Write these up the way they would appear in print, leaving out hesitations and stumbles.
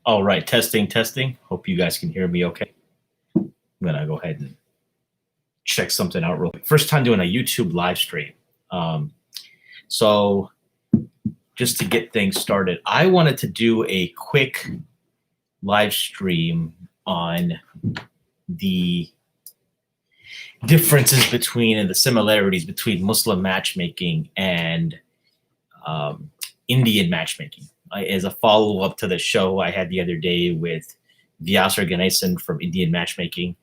All right, testing, testing. Hope you guys can hear me okay. I'm gonna go ahead and check something out real quick. First time doing a YouTube live stream. Um, so just to get things started, I wanted to do a quick live stream on the differences between and the similarities between Muslim matchmaking and Indian matchmaking. As a follow-up to the show I had the other day with Vyasar Ganesan from Indian matchmaking.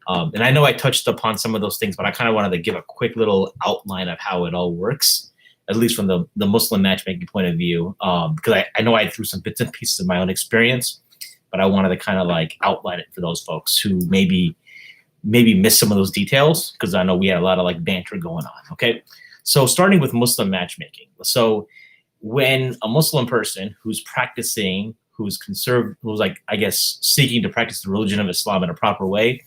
And I know I touched upon some of those things, but I kind of wanted to give a quick little outline of how it all works, at least from the Muslim matchmaking point of view, because I know I threw some bits and pieces of my own experience, but I wanted to kind of like outline it for those folks who maybe miss some of those details, because I know we had a lot of like banter going on. Okay, so starting with Muslim matchmaking. So when a Muslim person who's practicing, who's like, I guess, seeking to practice the religion of Islam in a proper way,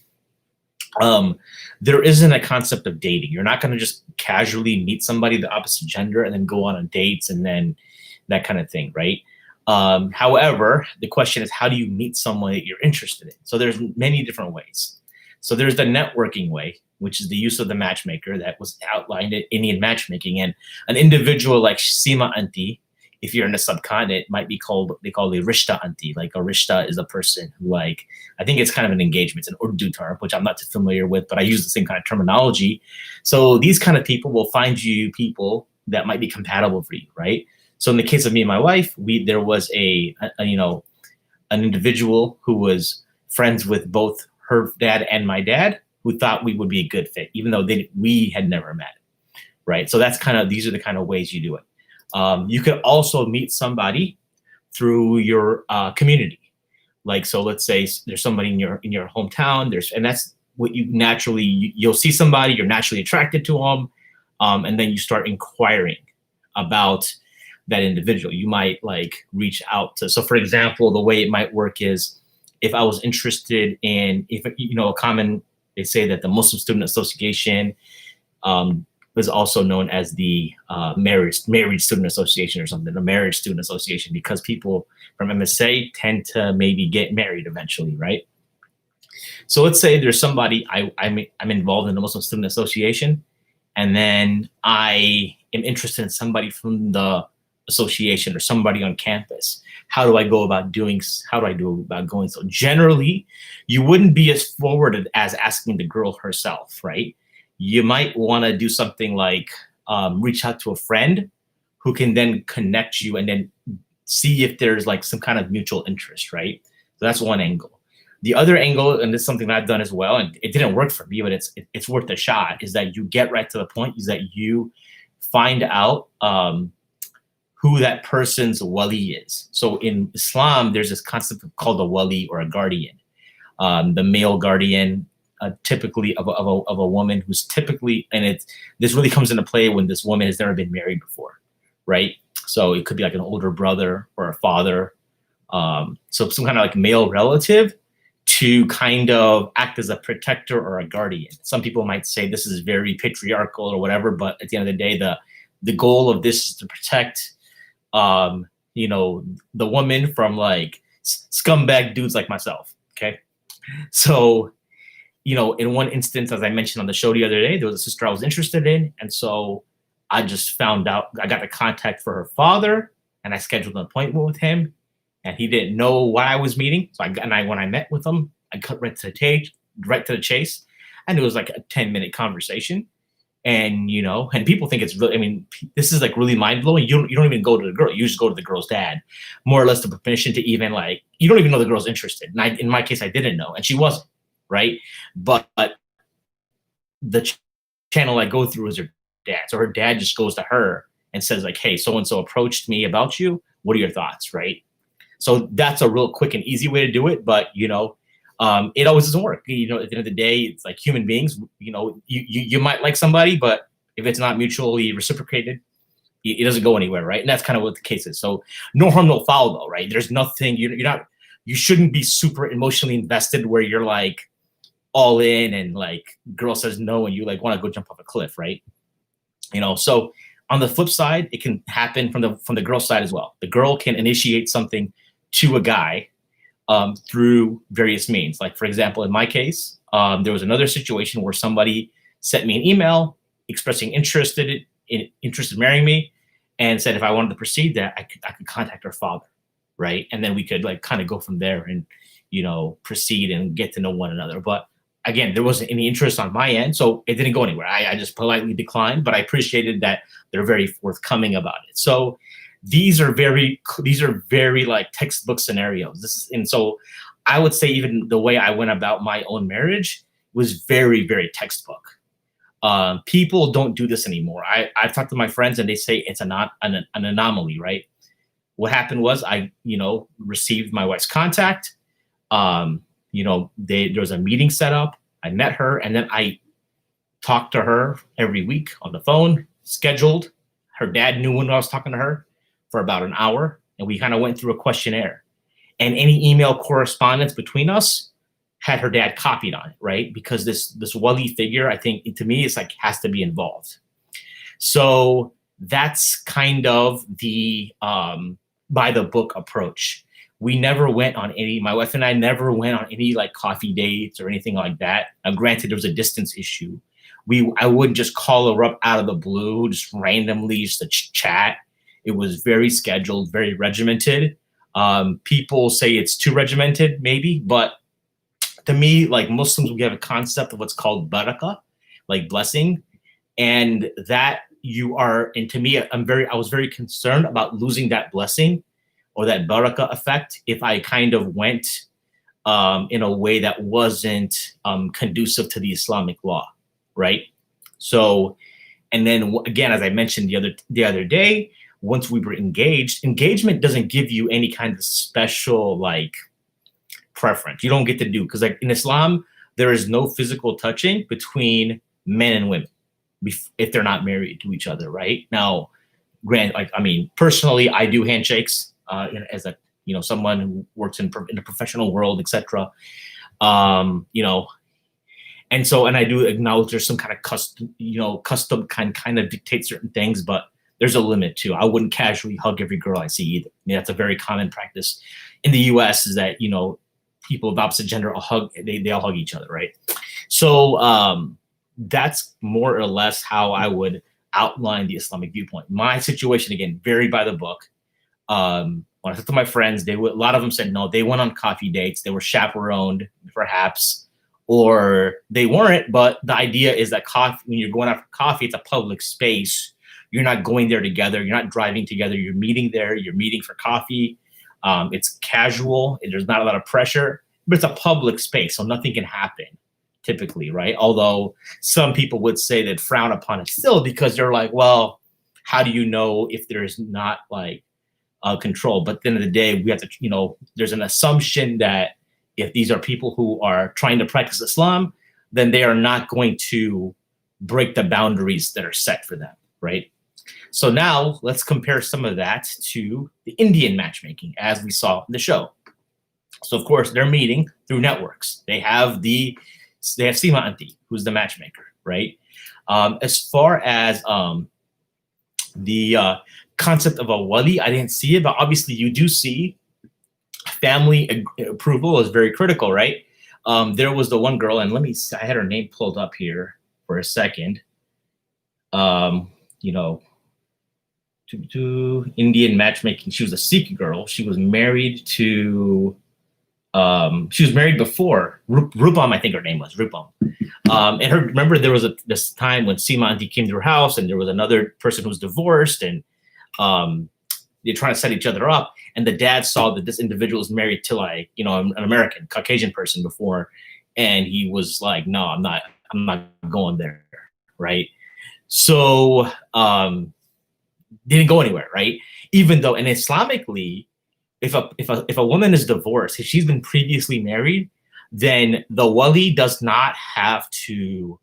there isn't a concept of dating. You're not going to just casually meet somebody of the opposite gender and then go on dates and then that kind of thing, right? However, the question is, how do you meet someone that you're interested in? So there's many different ways. So there's the networking way, which is the use of the matchmaker that was outlined in Indian matchmaking. And an individual like Sima Auntie, if you're in the subcontinent, might be called, they call a rishta auntie. Like a rishta is a person who, like, I think it's kind of an engagement. It's an Urdu term, which I'm not too familiar with, but I use the same kind of terminology. So these kind of people will find you people that might be compatible for you, right? So in the case of me and my wife, there was an individual who was friends with both her dad and my dad, who thought we would be a good fit, even though we had never met, right? So these are the kind of ways you do it. You could also meet somebody through your community. Like, so let's say there's somebody in your hometown, and that's what you'll see somebody, you're naturally attracted to them, and then you start inquiring about that individual. You might like reach out to, so for example, the way it might work is, if I was interested in, they say that the Muslim Student Association is also known as the marriage Student Association or something, the Marriage Student Association, because people from MSA tend to maybe get married eventually, right? So let's say there's somebody, I'm involved in the Muslim Student Association, and then I am interested in somebody from the association or somebody on campus. How do I go about going? So generally, you wouldn't be as forwarded as asking the girl herself, right? You might want to do something like reach out to a friend who can then connect you and then see if there's like some kind of mutual interest, right? So that's one angle. The other angle, and this is something that I've done as well, and it didn't work for me, but it's worth a shot, is that you get right to the point, is that you find out who that person's wali is. So in Islam, there's this concept called a wali, or a guardian. The male guardian, typically of a woman who's typically, and this really comes into play when this woman has never been married before, right? So it could be like an older brother or a father. So some kind of like male relative to kind of act as a protector or a guardian. Some people might say this is very patriarchal or whatever, but at the end of the day, the goal of this is to protect the woman from like scumbag dudes like myself. Okay. So, in one instance, as I mentioned on the show the other day, there was a sister I was interested in. And so I just found out, I got the contact for her father, and I scheduled an appointment with him, and he didn't know what I was meeting. So when I met with him, I cut right to the chase. And it was like a 10-minute conversation. And, and people think it's really, this is like really mind blowing. You don't even go to the girl. You just go to the girl's dad, more or less the permission to even like, you don't even know the girl's interested. And in my case, I didn't know, and she wasn't, right? But the channel I go through is her dad. So her dad just goes to her and says like, hey, so-and-so approached me about you. What are your thoughts, right? So that's a real quick and easy way to do it. But, it always doesn't work. At the end of the day, it's like human beings, you might like somebody, but if it's not mutually reciprocated, it doesn't go anywhere, right? And that's kind of what the case is. So no harm, no foul though, right? There's nothing, you shouldn't be super emotionally invested where you're like all in and like girl says no and you like want to go jump off a cliff, right? So on the flip side, it can happen from the girl side as well. The girl can initiate something to a guy through various means. Like, for example, in my case, there was another situation where somebody sent me an email expressing interest in marrying me, and said if I wanted to proceed, that I could contact her father, right? And then we could like kind of go from there and, you know, proceed and get to know one another. But again, there wasn't any interest on my end, so it didn't go anywhere. I just politely declined, but I appreciated that they're very forthcoming about it. So these are very like textbook scenarios. And so I would say even the way I went about my own marriage was very, very textbook. People don't do this anymore. I've talked to my friends and they say it's an anomaly, right? What happened was I, you know, received my wife's contact. You know, there was a meeting set up. I met her, and then I talked to her every week on the phone, scheduled. Her dad knew when I was talking to her for about an hour, and we kind of went through a questionnaire. And any email correspondence between us had her dad copied on it, right? Because this wali figure, I think, to me, it's like has to be involved. So that's kind of the by the book approach. We never went on any, my wife and I never went on any like coffee dates or anything like that. Granted, there was a distance issue. I wouldn't just call her up out of the blue, just randomly, just to chat. It was very scheduled, very regimented. People say it's too regimented, maybe, but to me, like Muslims, we have a concept of what's called barakah, like blessing, and that and to me, I was very concerned about losing that blessing or that barakah effect if I kind of went in a way that wasn't conducive to the Islamic law, right? So, and then again, as I mentioned the other day, once we were engagement doesn't give you any kind of special like preference. You don't get to do, because like in Islam, there is no physical touching between men and women if they're not married to each other, right? Now, personally, I do handshakes as a, you know, someone who works in the professional world, etc. You know, and I do acknowledge there's some kind of custom kind of dictate certain things, but there's a limit too. I wouldn't casually hug every girl I see either. I mean, that's a very common practice in the U.S. is that, you know, people of opposite gender all hug each other, right? So that's more or less how I would outline the Islamic viewpoint. My situation, again, varied by the book. When I talked to my friends, a lot of them said no, they went on coffee dates, they were chaperoned perhaps, or they weren't, but the idea is that when you're going out for coffee, it's a public space. You're not going there together, you're not driving together, you're meeting there, you're meeting for coffee. It's casual, there's not a lot of pressure, but it's a public space, so nothing can happen typically, right? Although some people would say that frown upon it still, because they're like, well, how do you know if there's not like control? But at the end of the day, we have to, you know, there's an assumption that if these are people who are trying to practice Islam, then they are not going to break the boundaries that are set for them, right? So now let's compare some of that to the Indian matchmaking, as we saw in the show. So of course they're meeting through networks. They have Seema Auntie, who's the matchmaker, right? As far as the concept of a wali, I didn't see it, but obviously you do see family approval is very critical, right? There was the one girl, and I had her name pulled up here for a second. You know, to Indian matchmaking. She was a Sikh girl. She was married to, she was married before Rupam, I think her name was Rupam. And remember there was this time when Seema Auntie came to her house, and there was another person who was divorced, and they're trying to set each other up. And the dad saw that this individual was married to like, you know, an American Caucasian person before, and he was like, no, I'm not going there, right? So didn't go anywhere, right? Even though, and Islamically, if a woman is divorced, if she's been previously married, then the wali does not have to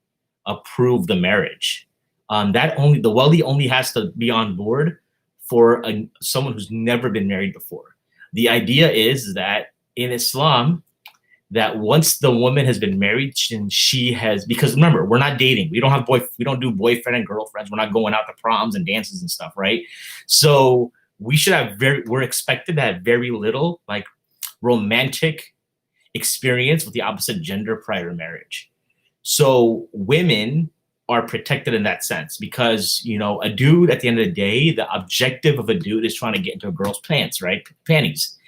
approve the marriage. The wali only has to be on board for someone who's never been married before. The idea is that in Islam, that once the woman has been married and because remember, we're not dating. We don't do boyfriend and girlfriends. We're not going out to proms and dances and stuff, right? So we're expected to have very little like romantic experience with the opposite gender prior to marriage. So women are protected in that sense because, you know, a dude at the end of the day, the objective of a dude is trying to get into a girl's pants, right? Panties.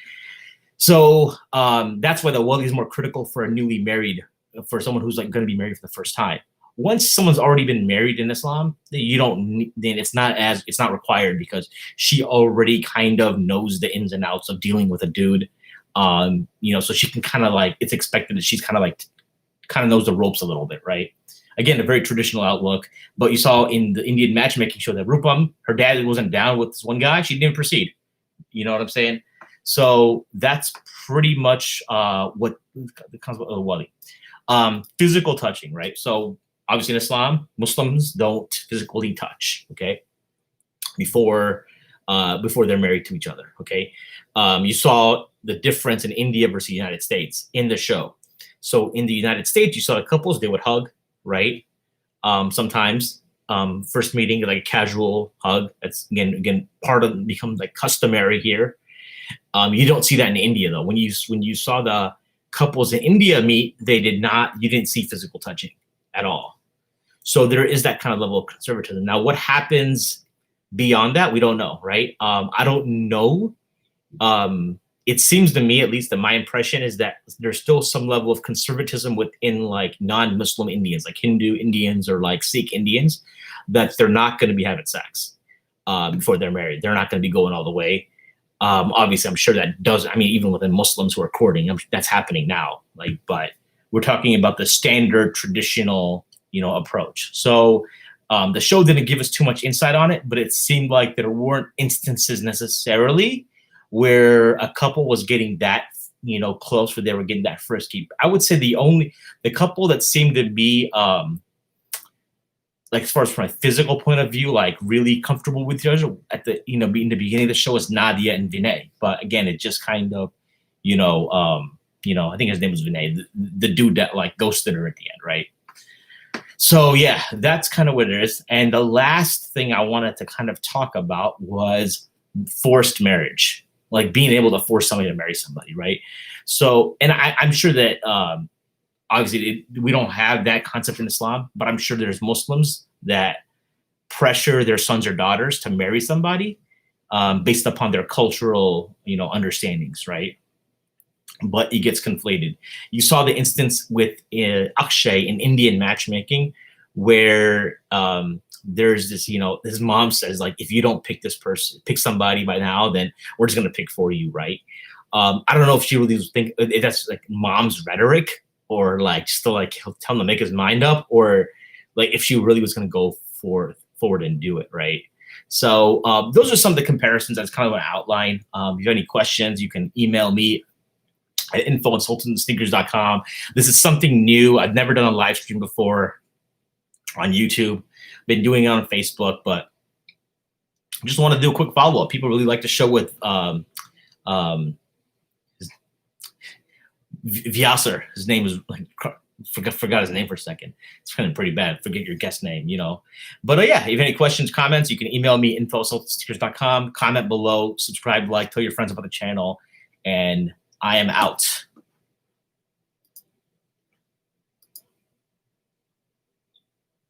So that's why the wali is more critical for a newly married, for someone who's like going to be married for the first time. Once someone's already been married in Islam, you don't, then it's not required because she already kind of knows the ins and outs of dealing with a dude. You know, so she can kind of like, it's expected that she's kind of knows the ropes a little bit, right? Again, a very traditional outlook. But you saw in the Indian matchmaking show that Rupam, her dad wasn't down with this one guy. She didn't proceed. You know what I'm saying? So that's pretty much what comes with wali. Physical touching, right? So obviously in Islam, Muslims don't physically touch, okay? Before they're married to each other, okay? You saw the difference in India versus the United States in the show. So in the United States, you saw the couples, they would hug, right? Sometimes first meeting, like a casual hug. That's again part of becomes like customary here. You don't see that in India though. When you saw the couples in India meet, you didn't see physical touching at all. So there is that kind of level of conservatism. Now, what happens beyond that, we don't know, right? I don't know. It seems to me, at least that my impression is that there's still some level of conservatism within like non-Muslim Indians, like Hindu Indians or like Sikh Indians, that they're not going to be having sex before they're married. They're not going to be going all the way. Obviously, I'm sure that does. I mean, even within Muslims who are courting, that's happening now. Like, but we're talking about the standard traditional, you know, approach. So the show didn't give us too much insight on it, but it seemed like there weren't instances necessarily where a couple was getting that, you know, close, where they were getting that frisky. I would say the couple that seemed to be like, as far as from a physical point of view, like really comfortable with each other at the, you know, in the beginning of the show is Nadia and Vinay. But again, it just kind of, you know, I think his name was Vinay, the dude that like ghosted her at the end, right? So yeah, that's kind of what it is. And the last thing I wanted to kind of talk about was forced marriage, like being able to force somebody to marry somebody, right? So, and I'm sure that obviously we don't have that concept in Islam, but I'm sure there's Muslims that pressure their sons or daughters to marry somebody based upon their cultural, you know, understandings, right? But it gets conflated. You saw the instance with Akshay in Indian matchmaking where there's this, you know, his mom says, like, if you don't pick somebody by now, then we're just going to pick for you, right? I don't know if she really think that's like mom's rhetoric, or like just to like tell him to make his mind up, or like if she really was going to go forward and do it, right? So those are some of the comparisons that's kind of an outline. If you have any questions, you can email me at info@sultansneakers.com. This is something new. I've never done a live stream before on YouTube. Been doing it on Facebook, but I just want to do a quick follow-up. People really like the show with Vyasar. His name is like forgot his name for a second. It's kind of pretty bad. Forget your guest name, you know. But yeah, if you have any questions, comments, you can email me info@sultansneakers.com. Comment below, subscribe, like, tell your friends about the channel, and I am out.